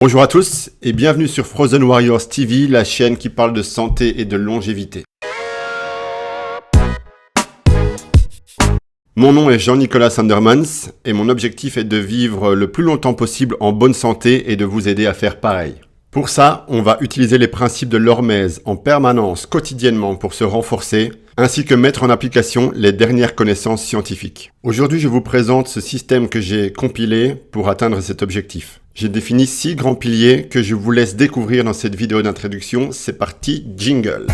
Bonjour à tous et bienvenue sur Frozen Warriors TV, la chaîne qui parle de santé et de longévité. Mon nom est Jean-Nicolas Sandermans et mon objectif est de vivre le plus longtemps possible en bonne santé et de vous aider à faire pareil. Pour ça, on va utiliser les principes de l'hormèse en permanence, quotidiennement pour se renforcer, ainsi que mettre en application les dernières connaissances scientifiques. Aujourd'hui, je vous présente ce système que j'ai compilé pour atteindre cet objectif. J'ai défini 6 grands piliers que je vous laisse découvrir dans cette vidéo d'introduction. C'est parti, jingle!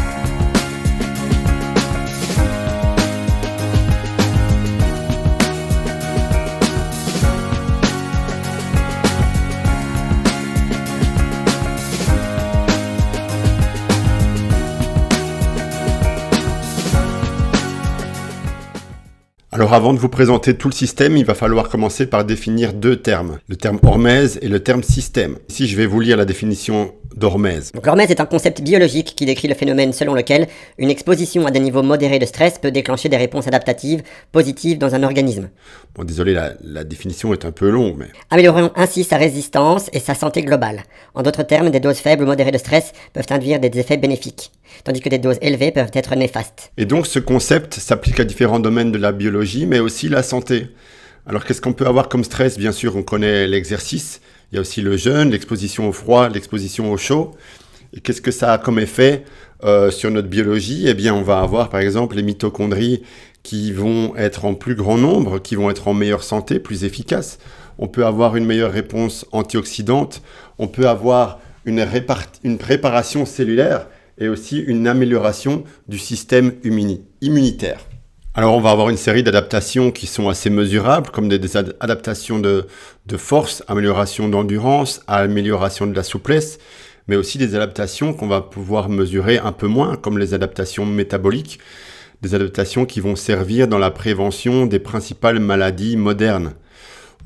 Alors avant de vous présenter tout le système, il va falloir commencer par définir 2 termes. Le terme hormèse et le terme système. Ici, je vais vous lire la définition d'hormèse. Donc l'hormèse est un concept biologique qui décrit le phénomène selon lequel une exposition à des niveaux modérés de stress peut déclencher des réponses adaptatives positives dans un organisme. Bon, désolé, la définition est un peu longue, mais... Améliorons ainsi sa résistance et sa santé globale. En d'autres termes, des doses faibles ou modérées de stress peuvent induire des effets bénéfiques, tandis que des doses élevées peuvent être néfastes. Et donc ce concept s'applique à différents domaines de la biologie, mais aussi la santé. Alors qu'est-ce qu'on peut avoir comme stress? Bien sûr, on connaît l'exercice. Il y a aussi le jeûne, l'exposition au froid, l'exposition au chaud. Et qu'est-ce que ça a comme effet sur notre biologie? Eh bien, on va avoir par exemple les mitochondries qui vont être en plus grand nombre, qui vont être en meilleure santé, plus efficaces. On peut avoir une meilleure réponse antioxydante. On peut avoir une préparation cellulaire et aussi une amélioration du système immunitaire. Alors on va avoir une série d'adaptations qui sont assez mesurables, comme des adaptations de force, amélioration d'endurance, amélioration de la souplesse, mais aussi des adaptations qu'on va pouvoir mesurer un peu moins, comme les adaptations métaboliques, des adaptations qui vont servir dans la prévention des principales maladies modernes.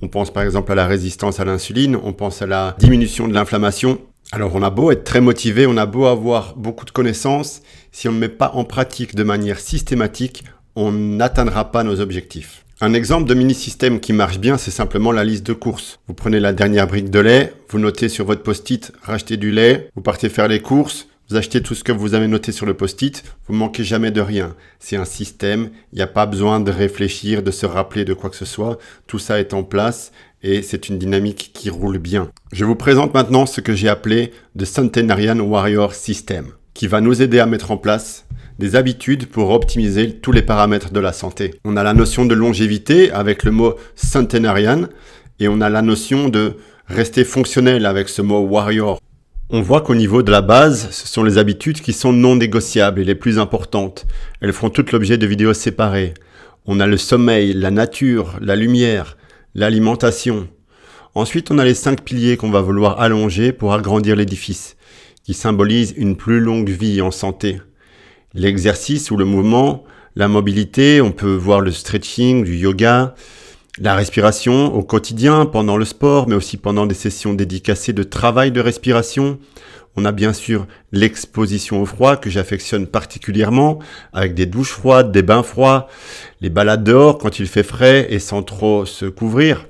On pense par exemple à la résistance à l'insuline, on pense à la diminution de l'inflammation. Alors on a beau être très motivé, on a beau avoir beaucoup de connaissances, si on ne met pas en pratique de manière systématique, on n'atteindra pas nos objectifs. Un exemple de mini-système qui marche bien, c'est simplement la liste de courses. Vous prenez la dernière brique de lait, vous notez sur votre post-it « racheter du lait », vous partez faire les courses, vous achetez tout ce que vous avez noté sur le post-it, vous ne manquez jamais de rien. C'est un système, il n'y a pas besoin de réfléchir, de se rappeler de quoi que ce soit, tout ça est en place et c'est une dynamique qui roule bien. Je vous présente maintenant ce que j'ai appelé « The Centenarian Warrior System » qui va nous aider à mettre en place des habitudes pour optimiser tous les paramètres de la santé. On a la notion de longévité avec le mot centenarian et on a la notion de rester fonctionnel avec ce mot warrior. On voit qu'au niveau de la base, ce sont les habitudes qui sont non négociables et les plus importantes. Elles feront toutes l'objet de vidéos séparées. On a le sommeil, la nature, la lumière, l'alimentation. Ensuite, on a les 5 piliers qu'on va vouloir allonger pour agrandir l'édifice, qui symbolisent une plus longue vie en santé. L'exercice ou le mouvement, la mobilité, on peut voir le stretching, du yoga, la respiration au quotidien, pendant le sport, mais aussi pendant des sessions dédicacées de travail de respiration. On a bien sûr l'exposition au froid que j'affectionne particulièrement, avec des douches froides, des bains froids, les balades dehors quand il fait frais et sans trop se couvrir.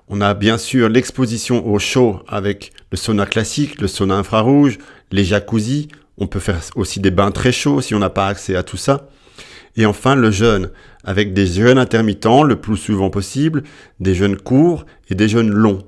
On a bien sûr l'exposition au chaud avec le sauna classique, le sauna infrarouge, les jacuzzis. On peut faire aussi des bains très chauds si on n'a pas accès à tout ça. Et enfin, le jeûne, avec des jeûnes intermittents le plus souvent possible, des jeûnes courts et des jeûnes longs.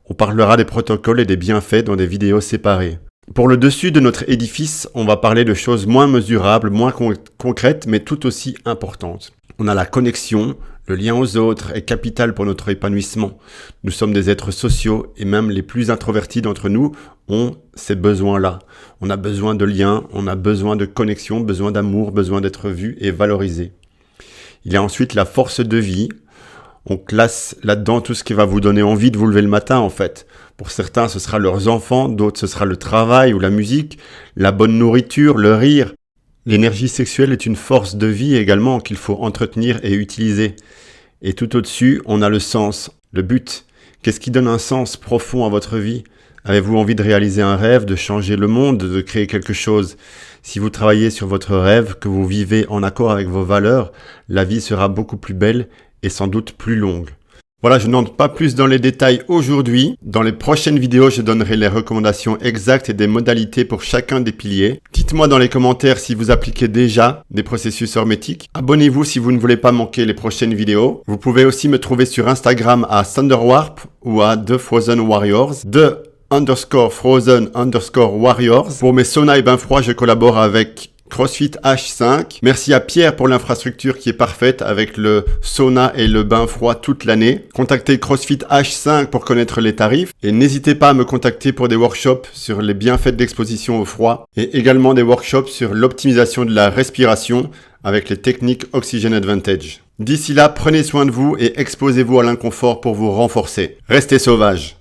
On parlera des protocoles et des bienfaits dans des vidéos séparées. Pour le dessus de notre édifice, on va parler de choses moins mesurables, moins concrètes, mais tout aussi importantes. On a la connexion, le lien aux autres est capital pour notre épanouissement. Nous sommes des êtres sociaux et même les plus introvertis d'entre nous ont ces besoins-là. On a besoin de liens, on a besoin de connexion, besoin d'amour, besoin d'être vu et valorisé. Il y a ensuite la force de vie. On classe là-dedans tout ce qui va vous donner envie de vous lever le matin en fait. Pour certains, ce sera leurs enfants, d'autres, ce sera le travail ou la musique, la bonne nourriture, le rire. L'énergie sexuelle est une force de vie également qu'il faut entretenir et utiliser. Et tout au-dessus, on a le sens, le but. Qu'est-ce qui donne un sens profond à votre vie? Avez-vous envie de réaliser un rêve, de changer le monde, de créer quelque chose? Si vous travaillez sur votre rêve, que vous vivez en accord avec vos valeurs, la vie sera beaucoup plus belle et sans doute plus longue. Voilà, je n'entre pas plus dans les détails aujourd'hui. Dans les prochaines vidéos, je donnerai les recommandations exactes et des modalités pour chacun des piliers. Dites-moi dans les commentaires si vous appliquez déjà des processus hermétiques. Abonnez-vous si vous ne voulez pas manquer les prochaines vidéos. Vous pouvez aussi me trouver sur Instagram à Thunderwarp ou à The Frozen Warriors. _Frozen_Warriors. Pour mes saunas et bains froids, je collabore avec CrossFit H5. Merci à Pierre pour l'infrastructure qui est parfaite avec le sauna et le bain froid toute l'année. Contactez CrossFit H5 pour connaître les tarifs et n'hésitez pas à me contacter pour des workshops sur les bienfaits de l'exposition au froid et également des workshops sur l'optimisation de la respiration avec les techniques Oxygen Advantage. D'ici là, prenez soin de vous et exposez-vous à l'inconfort pour vous renforcer. Restez sauvages.